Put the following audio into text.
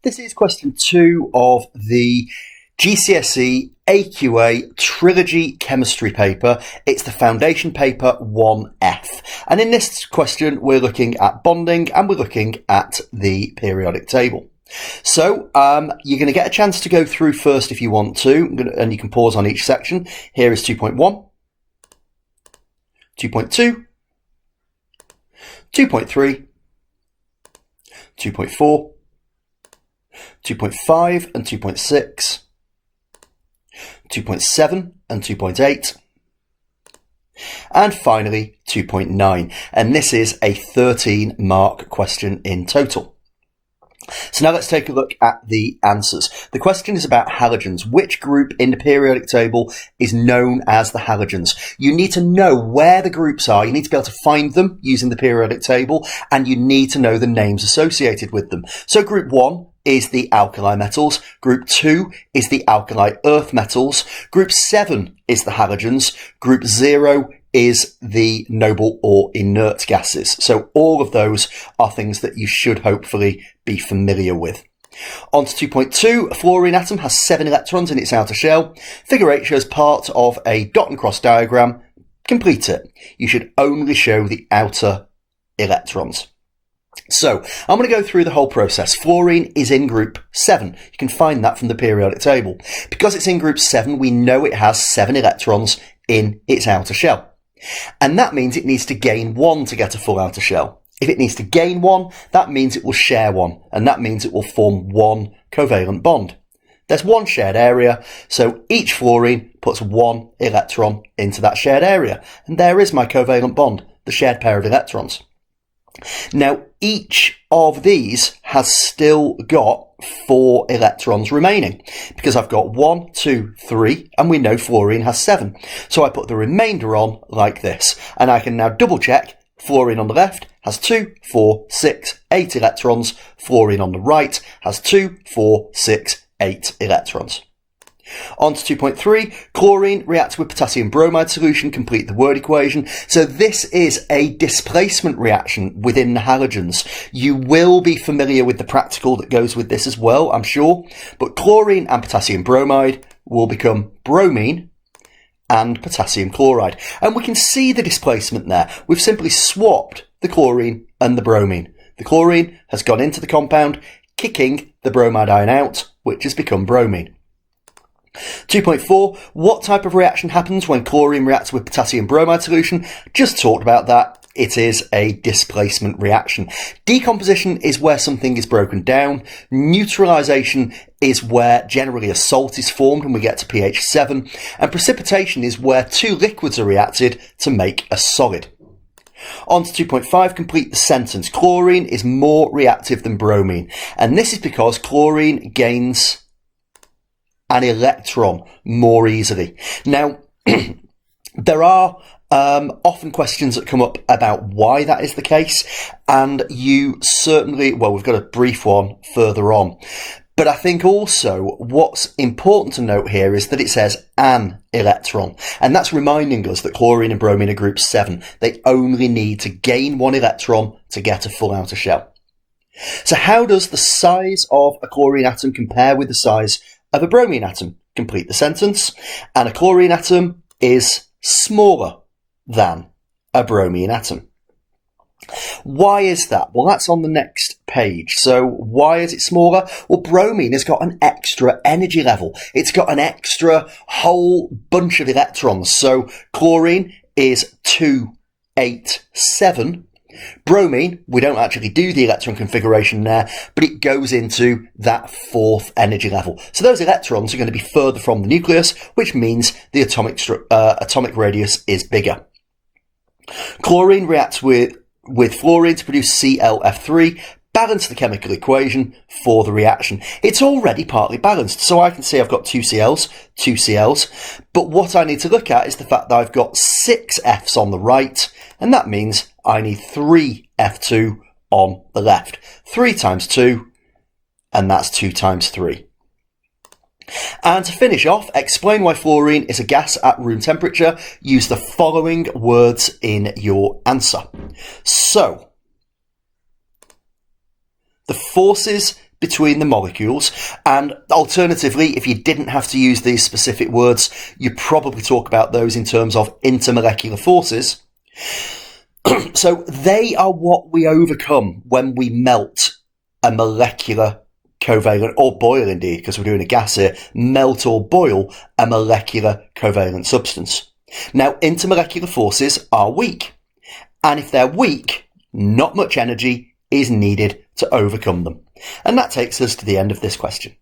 This is question 2 of the GCSE AQA Trilogy Chemistry paper. It's the foundation paper 1F. And in this question, we're looking at bonding and we're looking at the periodic table. So you're going to get a chance to go through first if you want to, and you can pause on each section. Here is 2.1, 2.2, 2.3, 2.4, 2.5 and 2.6, 2.7 and 2.8, and finally 2.9. And this is a 13-mark question in total. So now let's take a look at the answers. The question is about halogens. Which group in the periodic table is known as the halogens? You need to know where the groups are. You need to be able to find them using the periodic table, and you need to know the names associated with them. So group 1 is the alkali metals. Group 2 is the alkali earth metals. Group 7 is the halogens. Group 0 is the noble or inert gases. So all of those are things that you should hopefully be familiar with. On to 2.2, a fluorine atom has 7 electrons in its outer shell. Figure 8 shows part of a dot and cross diagram. Complete it. You should only show the outer electrons. So I'm going to go through the whole process. Fluorine is in group 7. You can find that from the periodic table. Because it's in group 7, we know it has 7 electrons in its outer shell. And that means it needs to gain 1 to get a full outer shell. If it needs to gain 1, that means it will share 1, and that means it will form 1 covalent bond. There's 1 shared area, so each fluorine puts 1 electron into that shared area. And there is my covalent bond, the shared pair of electrons. Now, each of these has still got 4 electrons remaining, because I've got 1, 2, 3, and we know fluorine has 7. So I put the remainder on like this, and I can now double check. Fluorine on the left has 2, 4, 6, 8 electrons. Fluorine on the right has 2, 4, 6, 8 electrons. On to 2.3, chlorine reacts with potassium bromide solution, complete the word equation. So this is a displacement reaction within the halogens. You will be familiar with the practical that goes with this as well, I'm sure. But chlorine and potassium bromide will become bromine and potassium chloride. And we can see the displacement there. We've simply swapped the chlorine and the bromine. The chlorine has gone into the compound, kicking the bromide ion out, which has become bromine. 2.4, what type of reaction happens when chlorine reacts with potassium bromide solution? Just talked about that. It is a displacement reaction. Decomposition is where something is broken down. Neutralization is where generally a salt is formed and we get to pH 7. And precipitation is where 2 liquids are reacted to make a solid. On to 2.5, complete the sentence. Chlorine is more reactive than bromine. And this is because chlorine gains an electron more easily. Now, there are often questions that come up about why that is the case, and you certainly, well, we've got a brief one further on. But I think also what's important to note here is that it says an electron, and that's reminding us that chlorine and bromine are group 7. They only need to gain 1 electron to get a full outer shell. So how does the size of a chlorine atom compare with the size of a bromine atom? Complete the sentence. And a chlorine atom is smaller than a bromine atom. Why is that? Well, that's on the next page. So why is it smaller? Well, bromine has got an extra energy level. It's got an extra whole bunch of electrons. So chlorine is 2, 8, 7. Bromine, we don't actually do the electron configuration there, but it goes into that 4th energy level. So those electrons are going to be further from the nucleus, which means the atomic radius is bigger. Chlorine reacts with fluorine to produce ClF3, balance the chemical equation for the reaction. It's already partly balanced, so I can see I've got 2 Cls, but what I need to look at is the fact that I've got 6 Fs on the right, and that means I need 3 F2 on the left. 3 times 2, and that's 2 times 3. And to finish off, explain why fluorine is a gas at room temperature. Use the following words in your answer. So, the forces between the molecules. And alternatively, if you didn't have to use these specific words, you probably talk about those in terms of intermolecular forces. So they are what we overcome when we melt a molecular covalent, or boil indeed, because we're doing a gas here, melt or boil a molecular covalent substance. Now, intermolecular forces are weak. And if they're weak, not much energy is needed to overcome them. And that takes us to the end of this question.